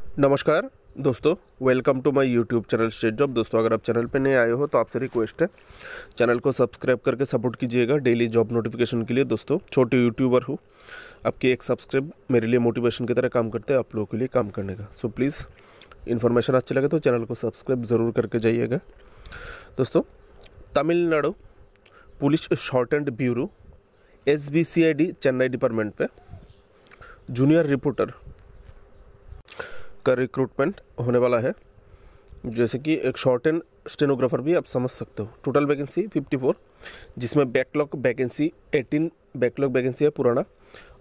नमस्कार दोस्तों, welcome to my YouTube channel state job. दोस्तों, अगर आप चैनल पे नए आए हो तो आपसे रिक्वेस्ट है, चैनल को सब्सक्राइब करके सपोर्ट कीजिएगा डेली जॉब नोटिफिकेशन के लिए। दोस्तों, छोटे यूट्यूबर हूँ, आपकी एक सब्सक्राइब मेरे लिए मोटिवेशन की तरह काम करते हैं, आप लोगों के लिए काम करने का। सो प्लीज़ इन्फॉर्मेशन अच्छी लगे तो चैनल को सब्सक्राइब ज़रूर करके जाइएगा। दोस्तों, Tamil Nadu police short and bureau SBCID Chennai department पे जूनियर रिपोर्टर का रिक्रूटमेंट होने वाला है। जैसे कि एक शॉर्ट एंड स्टेनोग्राफर भी आप समझ सकते हो। टोटल वैकेंसी 54, जिसमें बैकलॉग वैकेंसी 18 बैकलॉग वैकेंसी है पुराना,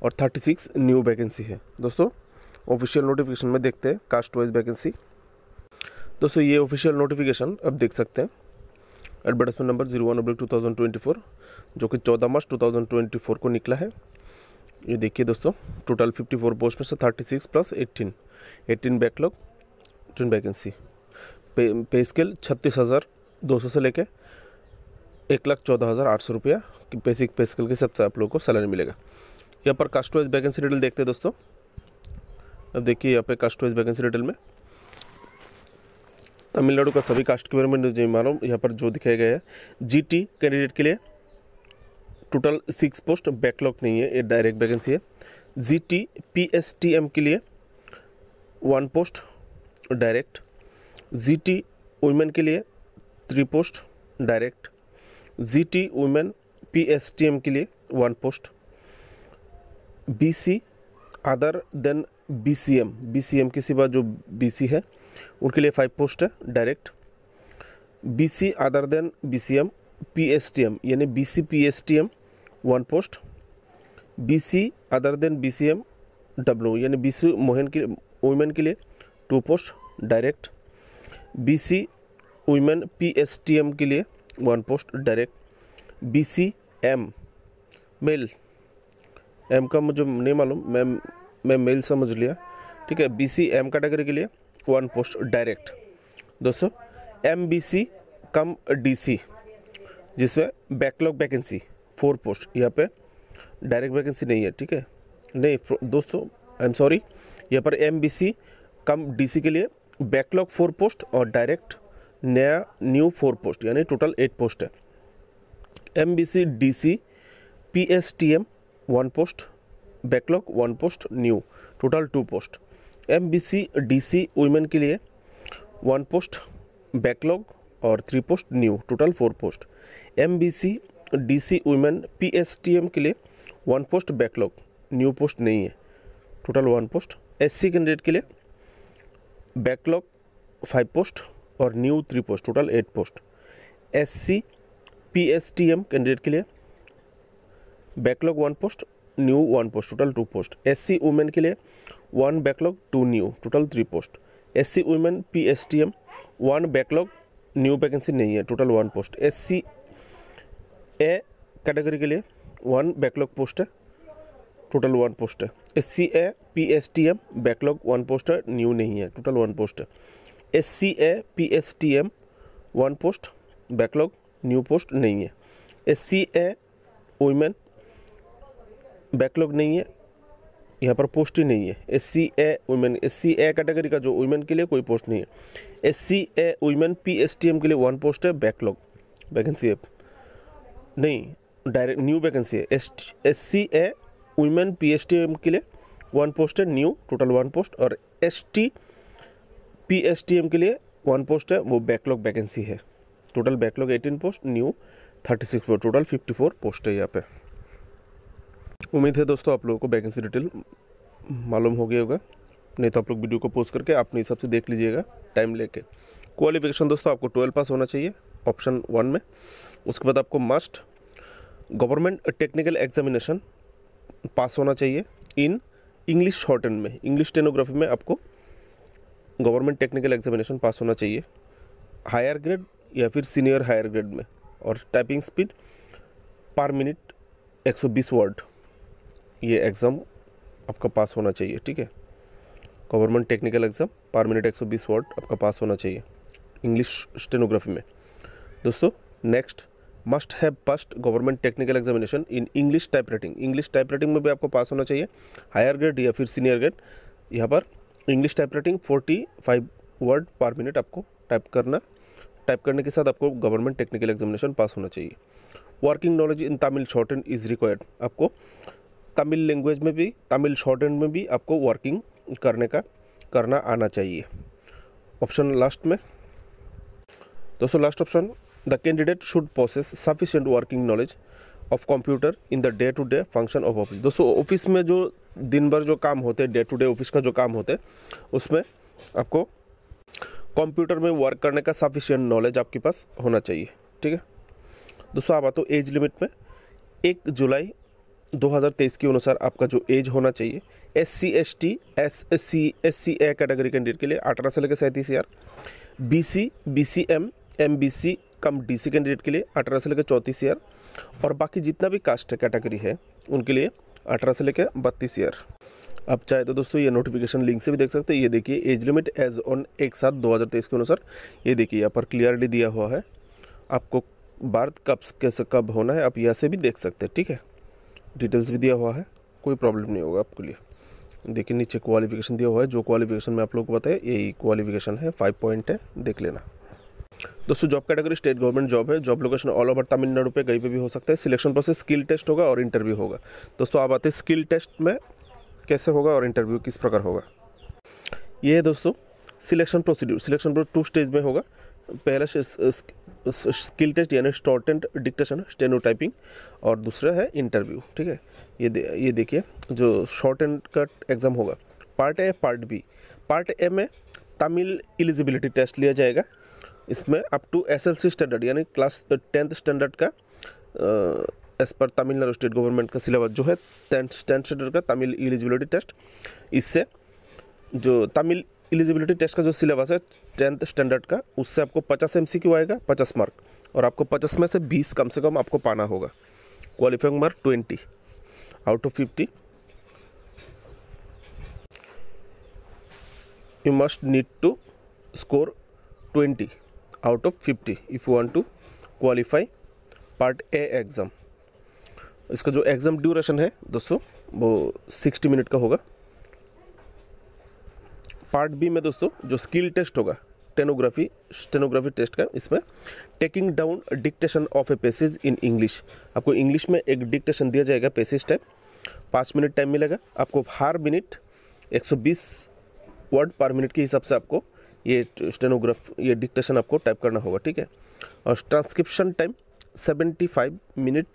और 36 न्यू वैकेंसी है। दोस्तों, ऑफिशियल नोटिफिकेशन में देखते हैं कास्ट वाइज वैकेंसी। दोस्तों, ये ऑफिशियल नोटिफिकेशन अब देख सकते हैं, एडवर्टाइजमेंट नंबर 01/2024, जो कि 14 मार्च 2024 को निकला है। ये देखिए दोस्तों, टोटल 54 पोस्ट में से 36 प्लस 18 बैकलॉग 10 वैकेंसी। पे स्केल 36,200 से लेके 1,14,800 रुपया की बेसिक पे स्केल के हिसाब से आप लोगों को सैलरी मिलेगा। यहाँ पर कास्ट वाइज वैकेंसी डिटेल देखते हैं दोस्तों। अब देखिए यहाँ पे कास्ट वाइज वैकेंसी डिटेल में तमिलनाडु का सभी कास्ट के बारे में नहीं मालूम, यहाँ पर जो दिखाया गया है GT कैंडिडेट के लिए टोटल 6 पोस्ट, बैकलॉग नहीं है, ये डायरेक्ट वैकेंसी है। GT PSTM के लिए 1 पोस्ट डायरेक्ट। GT वुमेन के लिए 3 post direct. GT women PSTM के लिए 1 post. BC other than BCM के सिवा जो BC है उनके लिए 5 पोस्ट है direct. BC other than BCM PSTM यानी BC PSTM 1 post. BC other than BCM W यानी BC वुमेन के लिए 2 post direct. BC women PSTM के लिए 1 post direct. BCM male, M का मुझे नहीं मालूम, मैं मेल समझ लिया, ठीक है। BCM कैटेगरी के लिए 1 पोस्ट डायरेक्ट। दोस्तों, MBC कम DC जिसमें बैकलॉग वैकेंसी 4 पोस्ट, यहाँ पे डायरेक्ट वैकेंसी नहीं है, ठीक है। नहीं दोस्तों, आई एम सॉरी, यहाँ पर MBC कम DC के लिए बैकलॉग 4 पोस्ट और डायरेक्ट न्यू 4 पोस्ट, यानी टोटल 8 पोस्ट है। MBC DC PSTM 1 post, backlog 1 post new, total 2 post. MBC DC women के लिए 1 पोस्ट बैकलॉग और 3 post new, total 4 post. MBC DC women PSTM के लिए 1 पोस्ट बैकलॉग, न्यू पोस्ट नहीं है, total 1 post. SC candidate के लिए बैकलॉग 5 पोस्ट और new 3 post, total 8 post. SC PSTM candidate के लिए backlog 1 post, new 1 post, total 2 post. SC women के लिए 1 backlog 2 new, total 3 post. SC women PSTM 1 backlog, new vacancy नहीं है, total 1 post. SC A category के लिए 1 backlog post है, total 1 post है। SC A PSTM backlog 1 post है, new नहीं है, टोटल 1 पोस्ट है। SC A PSTM 1 post backlog, new post नहीं है। SC A वुमेन बैकलॉग नहीं है, यहाँ पर पोस्ट ही नहीं है। SC A women, SC A category का जो वुमेन के लिए कोई पोस्ट नहीं है। SC A वुमेन PSTM के लिए 1 पोस्ट है, बैकलॉग वैकेंसी है नहीं, डायरेक्ट न्यू वैकेंसी है। SC A वुमेन PSTM के लिए 1 पोस्ट है न्यू, टोटल 1 पोस्ट। और ST PSTM के लिए 1 पोस्ट है, वो बैकलॉग वैकेंसी है। Total backlog 18 post, new 36 post, total 54 post है यहाँ पे। उम्मीद है दोस्तों आप लोगों को वैकेंसी डिटेल मालूम हो गया होगा, नहीं तो आप लोग वीडियो को पोस्ट करके अपने हिसाब से देख लीजिएगा टाइम लेके। क्वालिफिकेशन दोस्तों आपको 12 पास होना चाहिए ऑप्शन 1 में। उसके बाद आपको मस्ट गवर्नमेंट टेक्निकल एग्जामिनेशन पास होना चाहिए इन इंग्लिश शॉर्ट हैंड में। इंग्लिश स्टेनोग्राफी में आपको गवर्नमेंट टेक्निकल एग्जामिनेशन पास होना चाहिए हायर ग्रेड या फिर सीनियर हायर ग्रेड में। और टाइपिंग स्पीड पर मिनट 120 वर्ड, ये एग्ज़ाम आपका पास होना चाहिए, ठीक है। गवर्नमेंट टेक्निकल एग्ज़ाम पर मिनट 120 वर्ड आपका पास होना चाहिए इंग्लिश स्टेनोग्राफी में। दोस्तों, next must have passed government technical examination in English type writing. English type writing में भी आपको पास होना चाहिए हायर ग्रेड या फिर सीनियर ग्रेड। यहाँ पर इंग्लिश टाइप राइटिंग 45 वर्ड पर मिनट आपको टाइप करने के साथ आपको गवर्नमेंट टेक्निकल एग्जामिनेशन पास होना चाहिए। Working knowledge in Tamil short hand is required, आपको तमिल लैंग्वेज में भी, तमिल शॉर्ट हैंड में भी आपको वर्किंग करना आना चाहिए। ऑप्शन लास्ट में दोस्तों, last option, the candidate should possess sufficient working knowledge of computer in the day to day function of office. दोस्तों ऑफिस में जो दिन भर जो काम होते हैं, डे टू डे ऑफिस का जो काम होते हैं, उसमें आपको कंप्यूटर में वर्क करने का सफिशिएंट नॉलेज आपके पास होना चाहिए। ठीक है दोस्तों, आप आते हो एज लिमिट में। 1 जुलाई 2023 के अनुसार आपका जो एज होना चाहिए, SC ST SC A category candidate के लिए 18 से लेकर 37 ईयर, BC BCM MBC कम DC कैंडिडेट के लिए 18 से लेकर 34 ईयर, और बाकी जितना भी कास्ट कैटेगरी है उनके लिए 18 से लेकर 32 ईयर। आप चाहे तो दोस्तों ये नोटिफिकेशन लिंक से भी देख सकते हैं। ये देखिए एज लिमिट एज ऑन 1/7/2023 के अनुसार, ये देखिए यहाँ पर क्लियरली दिया हुआ है आपको बार्थ कब होना है, आप यहाँ से भी देख सकते हैं। ठीक है, डिटेल्स भी दिया हुआ है, कोई प्रॉब्लम नहीं होगा आपके लिए। देखिए नीचे क्वालिफिकेशन दिया हुआ है, जो क्वालिफिकेशन मैं आप लोगों को बताया यही क्वालिफिकेशन है, 5 पॉइंट है, देख लेना। दोस्तों job category state government job है, job location all over Tamil Nadu पे कहीं पे भी हो सकता है। सिलेक्शन प्रोसेस स्किल टेस्ट होगा और इंटरव्यू होगा। दोस्तों आप आते हैं स्किल टेस्ट में कैसे होगा और इंटरव्यू किस प्रकार होगा। ये है दोस्तों सिलेक्शन प्रोसीड्यूर। सिलेक्शन 2 स्टेज में होगा। पहला स्किल टेस्ट यानी short hand dictation steno typing, और दूसरा है इंटरव्यू। ठीक है, ये देखिए जो शॉर्ट हैंड का एग्ज़ाम होगा, part A part B. Part A में तमिल एलिजिबिलिटी टेस्ट लिया जाएगा। इसमें अप टू SLC स्टैंडर्ड यानी क्लास 10th स्टैंडर्ड का एज पर तमिलनाडु स्टेट गवर्नमेंट का सिलेबस जो है 10th स्टैंडर्ड का तमिल एलिजिबिलिटी टेस्ट। इससे जो तमिल एलिजिबिलिटी टेस्ट का जो सिलेबस है 10th स्टैंडर्ड का, उससे आपको 50 MCQ आएगा, 50 मार्क, और आपको 50 में से 20 कम से कम आपको पाना होगा। Qualifying mark 20 out of 50। You must need to score 20 out of 50 if you want to qualify part A exam. इसका जो एग्ज़ाम ड्यूरेशन है दोस्तों वो 60 मिनट का होगा। पार्ट बी में दोस्तों जो स्किल टेस्ट होगा स्टेनोग्राफी टेस्ट का, इसमें taking down dictation of a passage in English. आपको इंग्लिश में एक डिक्टेशन दिया जाएगा पैसेज टाइप, 5 मिनट टाइम मिलेगा आपको। हर मिनट 120 वर्ड पर मिनट के हिसाब से आपको ये ये डिक्टेशन आपको टाइप करना होगा। ठीक है, और transcription time 75 minute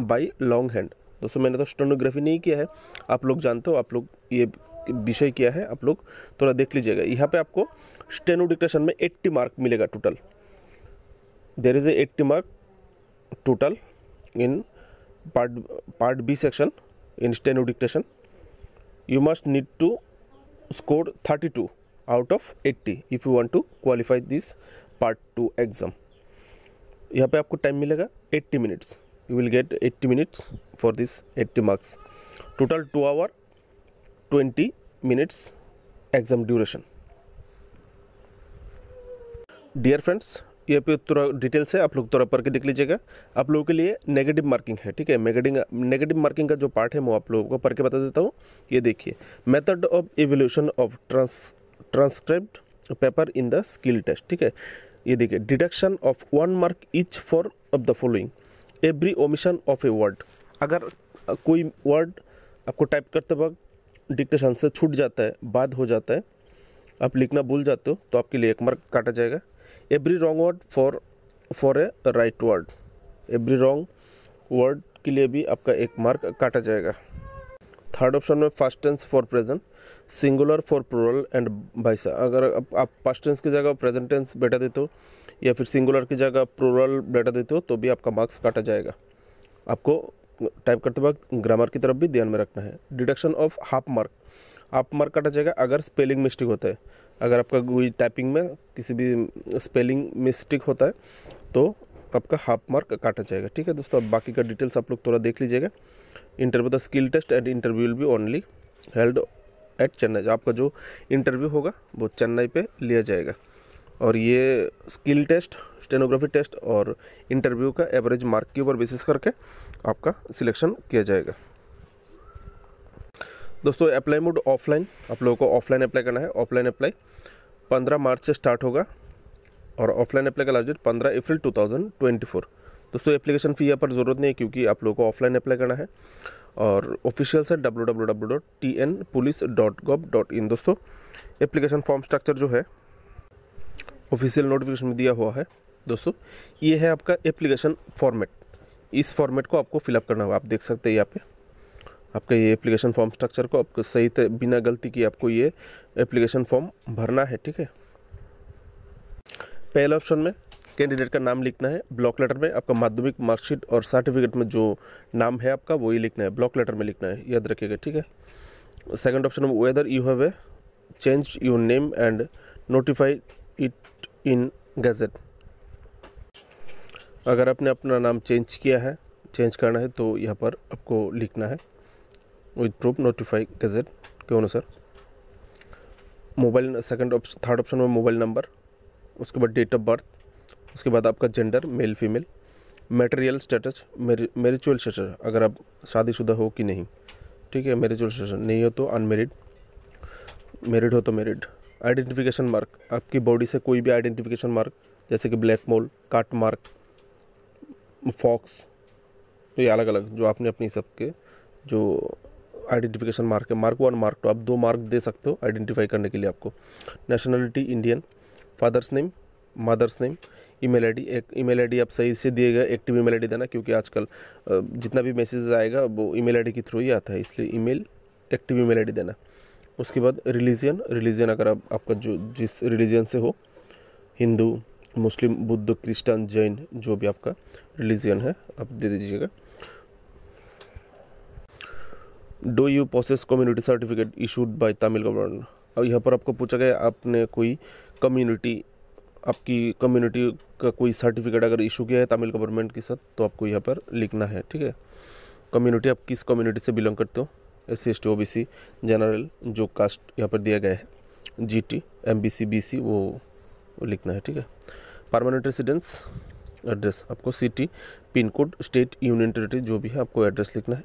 by long hand. दोस्तों मैंने तो स्टेनोग्राफी नहीं किया है, आप लोग जानते हो, आप लोग ये विषय किया है, आप लोग थोड़ा देख लीजिएगा। यहाँ पे आपको स्टेनो डिक्टेशन में 80 मार्क मिलेगा total. There is a 80 mark total in part B section in steno dictation. You must need to score 32 out of 80 if you want to qualify this part 2 exam। यहाँ पे आपको time मिलेगा 80 minutes. you will get 80 minutes for this 80 marks। total 2 hour 20 minutes exam duration। Dear friends, ये पे थोड़ा detail से आप लोग थोड़ा पढ़ के देख लीजिएगा। आप लोगों के लिए नेगेटिव मार्किंग है। ठीक है, नेगेटिव मार्किंग का जो पार्ट है वो आप लोगों को पढ़ के बता देता हूँ। ये देखिए, method of evolution of transcribed paper in the skill test. ठीक है, ये देखिए, deduction of 1 mark each for of the following every omission of a word. अगर कोई वर्ड आपको टाइप करते वक्त डिक्टेशन से छूट जाता है, बाद हो जाता है, आप लिखना भूल जाते हो, तो आपके लिए 1 मार्क काटा जाएगा। Every wrong word for a right word, every wrong word के लिए भी आपका 1 मार्क काटा जाएगा। थर्ड ऑप्शन में fast tense for present, singular for plural and vice. अगर आप पास्ट टेंस की जगह प्रेजेंट टेंस बैठा देते हो या फिर सिंगुलर की जगह प्लूरल बैठा देते हो तो भी आपका मार्क्स काटा जाएगा। आपको टाइप करते वक्त ग्रामर की तरफ भी ध्यान में रखना है। डिडक्शन ऑफ हाफ मार्क काटा जाएगा अगर स्पेलिंग मिस्टेक होता है। अगर आपका कोई टाइपिंग में किसी भी स्पेलिंग मिस्टेक होता है तो आपका हाफ मार्क काटा जाएगा। ठीक है दोस्तों, अब बाकी का डिटेल्स आप लोग थोड़ा देख लीजिएगा। Interview the skill test and interview will be only held at Chennai. आपका जो इंटरव्यू होगा वो चेन्नई पे लिया जाएगा, और ये स्किल टेस्ट, स्टेनोग्राफी टेस्ट और इंटरव्यू का एवरेज मार्क के ऊपर बेसिस करके आपका सिलेक्शन किया जाएगा। दोस्तों अप्लाई मोड ऑफलाइन, आप लोगों को ऑफलाइन अप्लाई करना है। ऑफलाइन अप्लाई 15 मार्च से स्टार्ट होगा और ऑफलाइन अप्लाई का लास्ट डेट 15 अप्रैल 2024। दोस्तों एप्लीकेशन फ़ी यहाँ पर ज़रूरत नहीं है क्योंकि आप लोगों को ऑफलाइन अप्लाई करना है। और ऑफिशियल से www.tnpolice.gov.in। दोस्तों एप्लीकेशन फॉर्म स्ट्रक्चर जो है ऑफिशियल नोटिफिकेशन में दिया हुआ है। दोस्तों ये है आपका एप्लीकेशन फॉर्मेट, इस फॉर्मेट को आपको फिलअप करना होगा। आप देख सकते हैं यहाँ पे आपका ये एप्लीकेशन फॉर्म स्ट्रक्चर को आपको सही बिना गलती की आपको ये एप्लीकेशन फॉर्म भरना है, ठीक है। पहले ऑप्शन में कैंडिडेट का नाम लिखना है। ब्लॉक लेटर में आपका माध्यमिक मार्कशीट और सर्टिफिकेट में जो नाम है आपका वही लिखना है, ब्लॉक लेटर में लिखना है, याद रखिएगा, ठीक है। सेकंड ऑप्शन में whether you have change your name and notify it in gadget. अगर आपने अपना नाम चेंज किया है, चेंज करना है तो यहाँ पर आपको लिखना है विद प्रूफ नोटिफाई गैजेट के अनुसार। मोबाइल थर्ड ऑप्शन में मोबाइल नंबर, उसके बाद डेट ऑफ बर्थ, उसके बाद आपका gender male female, material status marital status, अगर आप शादीशुदा हो कि नहीं, ठीक है। मैरिजुअल स्टेटस नहीं हो तो अनमेरिड, मैरिड हो तो मैरिड। आइडेंटिफिकेशन मार्क, आपकी बॉडी से कोई भी आइडेंटिफिकेशन मार्क जैसे कि ब्लैक मोल, काट मार्क, फॉक्स, तो ये अलग अलग जो आपने अपनी सबके जो आइडेंटिफिकेशन मार्क है, मार्क 1 मार्क 2, आप 2 मार्क दे सकते हो आइडेंटिफाई करने के लिए आपको। Nationality Indian, father's name, mother's name, email ID. एक ईमेल आईडी आप सही से दिएगा, एक्टिव ईमेल आईडी देना क्योंकि आजकल जितना भी मैसेज आएगा वो ईमेल आईडी के थ्रू ही आता है, इसलिए एक्टिव ईमेल आईडी देना। उसके बाद रिलीजन अगर आपका जो जिस रिलीजन से हो, हिंदू, मुस्लिम, बुद्ध, क्रिश्चियन, जैन, जो भी आपका रिलीजन है आप दे दीजिएगा। Do you possess community certificate issued by Tamil government. अब यहाँ पर आपको पूछा गया आपने कोई आपकी कम्युनिटी का कोई सर्टिफिकेट अगर इशू किया है तमिल गवर्नमेंट के साथ तो आपको यहाँ पर लिखना है, ठीक है। कम्युनिटी, आप किस कम्युनिटी से बिलोंग करते हो, SC ST OBC जनरल, जो कास्ट यहाँ पर दिया गया है, GT MBC BC वो लिखना है, ठीक है। परमानेंट रेसिडेंस एड्रेस, आपको city, pin code, state, union territory जो भी है आपको एड्रेस लिखना है।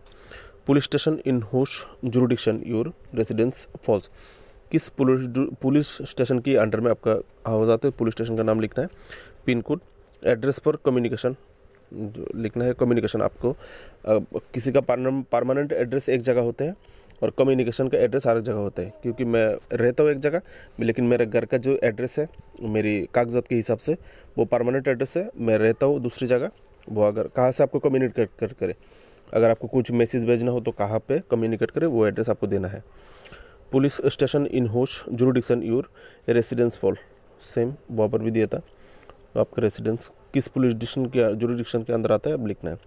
पुलिस स्टेशन इन होश जुरिडिक्शन योर रेसिडेंस फॉल्स, किस पुलिस स्टेशन की अंडर में आपका हो जाता है, पुलिस स्टेशन का नाम लिखना है। Pin code, address for communication जो लिखना है। कम्युनिकेशन आपको किसी का परमानेंट एड्रेस एक जगह होता है और कम्युनिकेशन का एड्रेस अलग जगह होता है। क्योंकि मैं रहता हूँ एक जगह लेकिन मेरे घर का जो एड्रेस है मेरी कागजात के हिसाब से वो परमानेंट एड्रेस है, मैं रहता हूँ दूसरी जगह, वो अगर कहाँ से आपको कम्युनिकेट करे, अगर आपको कुछ मैसेज भेजना हो तो कहाँ पे कम्युनिकेट करे वो एड्रेस आपको देना है। पुलिस स्टेशन इन होश jurisdiction your residence fall, same वहाँ पर भी दिया था, तो आपका रेसिडेंस किस पुलिस जुरिडिक्शन के अंदर आता है अब लिखना है।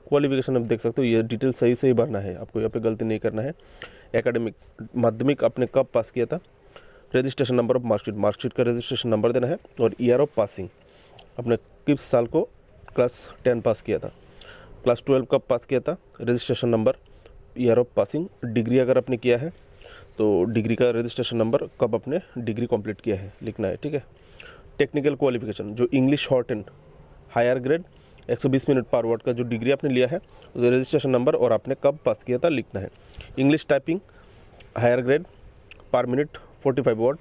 क्वालिफिकेशन आप देख सकते हो, ये डिटेल सही से ही भरना है, आपको यहाँ पे गलती नहीं करना है। एकेडमिक, माध्यमिक आपने कब पास किया था, रजिस्ट्रेशन नंबर ऑफ मार्कशीट का रजिस्ट्रेशन नंबर देना है। और ईयर ऑफ पासिंग, आपने किस साल को क्लास 10 पास किया था, क्लास 12 कब पास किया था, registration number, year of passing. Degree अगर आपने किया है तो डिग्री का रजिस्ट्रेशन नंबर, कब आपने डिग्री कंप्लीट किया है लिखना है, ठीक है। टेक्निकल क्वालिफिकेशन जो English short and higher grade 120 minute per word का जो डिग्री आपने लिया है, रजिस्ट्रेशन नंबर और आपने कब पास किया था लिखना है। English typing higher grade per minute 45 word,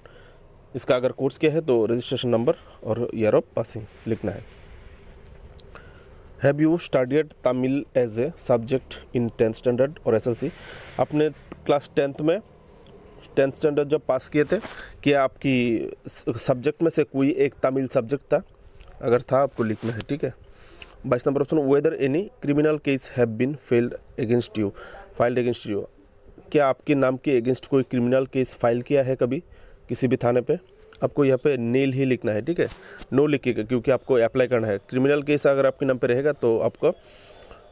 इसका अगर कोर्स किया है तो रजिस्ट्रेशन नंबर और ईयर ऑफ पासिंग लिखना है। Have you studied Tamil as a subject in 10th standard और SLC, आपने क्लास 10th स्टैंडर्ड जब पास किए थे क्या आपकी सब्जेक्ट में से कोई एक तमिल सब्जेक्ट था, अगर था आपको लिखना है, ठीक है। 22 number option, whether any criminal case have been filed against you, क्या आपके नाम के अगेंस्ट कोई क्रिमिनल केस फाइल किया है कभी किसी भी थाने पे, आपको यहाँ पे नील ही लिखना है, ठीक है। नो लिखिएगा क्योंकि आपको अप्लाई करना है। क्रिमिनल केस अगर आपके नाम पे रहेगा तो आपका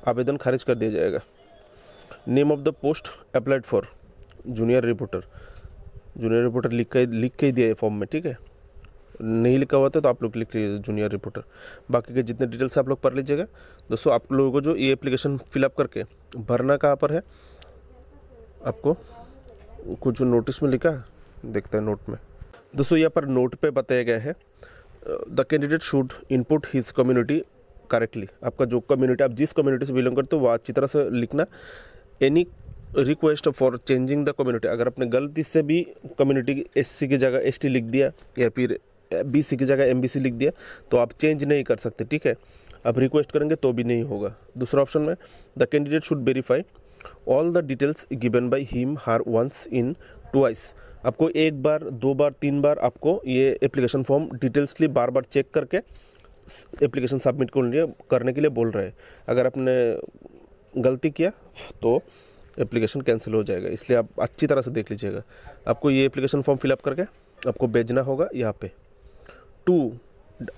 आवेदन खारिज कर दिया जाएगा। Name of the post applied for, junior reporter लिख के ही दिया है फॉर्म में, ठीक है। नहीं लिखा हुआ था तो आप लोग लिख लीजिए जूनियर रिपोर्टर। बाकी के जितने डिटेल्स आप लोग पढ़ लीजिएगा। दोस्तों आप लोगों को जो ये एप्लीकेशन फिलअप करके भरना कहाँ पर है, आपको कुछ जो नोटिस में लिखा है देखते हैं नोट में। दोस्तों यहाँ पर नोट पे बताया गया है the candidate should input his community correctly, आपका जो कम्युनिटी, आप जिस कम्युनिटी से बिलोंग करते हो वो अच्छी तरह से लिखना। Any request for changing the community, अगर आपने गलती से भी कम्युनिटी एससी की जगह एसटी लिख दिया या फिर बीसी की जगह एमबीसी लिख दिया तो आप चेंज नहीं कर सकते, ठीक है। आप रिक्वेस्ट करेंगे तो भी नहीं होगा। दूसरा ऑप्शन में the candidate should verify all the details given by him her once in twice. आपको एक बार, दो बार, तीन बार आपको ये एप्लीकेशन फॉर्म डिटेल्सली बार बार चेक करके एप्लीकेशन सबमिट करने के लिए बोल रहे हैं। अगर आपने गलती किया तो एप्लीकेशन कैंसिल हो जाएगा, इसलिए आप अच्छी तरह से देख लीजिएगा। आपको ये एप्लीकेशन फॉर्म फिलअप करके आपको भेजना होगा। यहाँ पे 2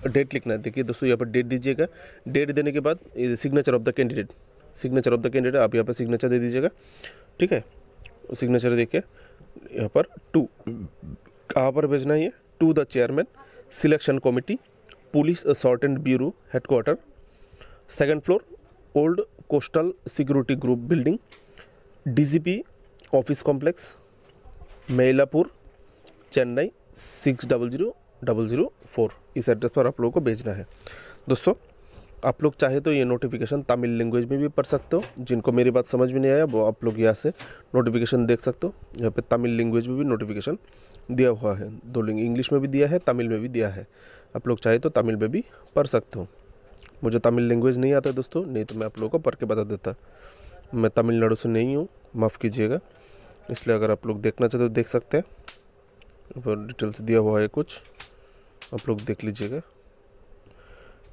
डेट लिखना है। देखिए दोस्तों, यहाँ पर डेट दीजिएगा। डेट देने के बाद signature of the candidate, signature of the candidate आप यहाँ पर सिग्नेचर दे दीजिएगा, ठीक है। सिग्नेचर दे के यहाँ पर 2 कहाँ पर भेजना है, to the chairman selection committee, police assault and bureau headquarter, 2nd floor, old coastal security group building, DGP office complex, Mylapore, Chennai 600004। इस एड्रेस पर आप लोगों को भेजना है। दोस्तों, आप लोग चाहे तो ये नोटिफिकेशन तमिल लैंग्वेज में भी पढ़ सकते हो। जिनको मेरी बात समझ में नहीं आया वो आप लोग यहाँ से नोटिफिकेशन देख सकते हो। यहाँ पे तमिल लैंग्वेज में भी नोटिफिकेशन दिया हुआ है, 2 लिंग, इंग्लिश में भी दिया है, तमिल में भी दिया है। आप लोग चाहे तो तमिल में भी पढ़ सकते हो। मुझे तमिल लैंग्वेज नहीं आता दोस्तों, नहीं तो मैं आप लोगों को पढ़ के बता देता। मैं तमिलनाडु से नहीं हूँ, माफ़ कीजिएगा। इसलिए अगर आप लोग देखना चाहते तो देख सकते हैं। डिटेल्स दिया हुआ है कुछ, आप लोग देख लीजिएगा।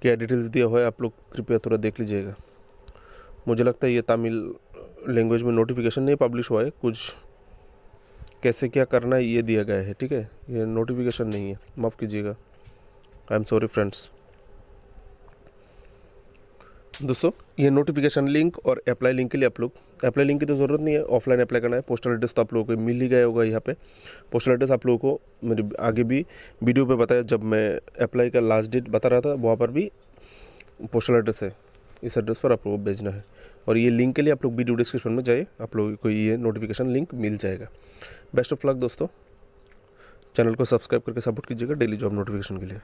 क्या डिटेल्स दिया हुआ है आप लोग कृपया थोड़ा देख लीजिएगा। मुझे लगता है ये तमिल लैंग्वेज में नोटिफिकेशन नहीं पब्लिश हुआ है, कुछ कैसे क्या करना है ये दिया गया है, ठीक है। ये नोटिफिकेशन नहीं है, माफ़ कीजिएगा। I am sorry friends. दोस्तों, ये नोटिफिकेशन लिंक और अप्लाई लिंक के लिए आप लोग, अप्लाई लिंक की तो ज़रूरत नहीं है, ऑफलाइन अप्लाई करना है। पोस्टल एड्रेस तो आप लोगों को मिल ही गया होगा। यहाँ पे पोस्टल एड्रेस आप लोगों को मेरे आगे भी वीडियो पे बताया, जब मैं अप्लाई का लास्ट डेट बता रहा था वहाँ पर भी पोस्टल एड्रेस है। इस एड्रेस पर आप लोगों को भेजना है। और ये लिंक के लिए आप लोग वीडियो डिस्क्रिप्शन में जाइए, आप लोगों को ये नोटिफिकेशन लिंक मिल जाएगा। बेस्ट ऑफ लक दोस्तों। चैनल को सब्सक्राइब करके सपोर्ट कीजिएगा डेली जॉब नोटिफिकेशन के लिए।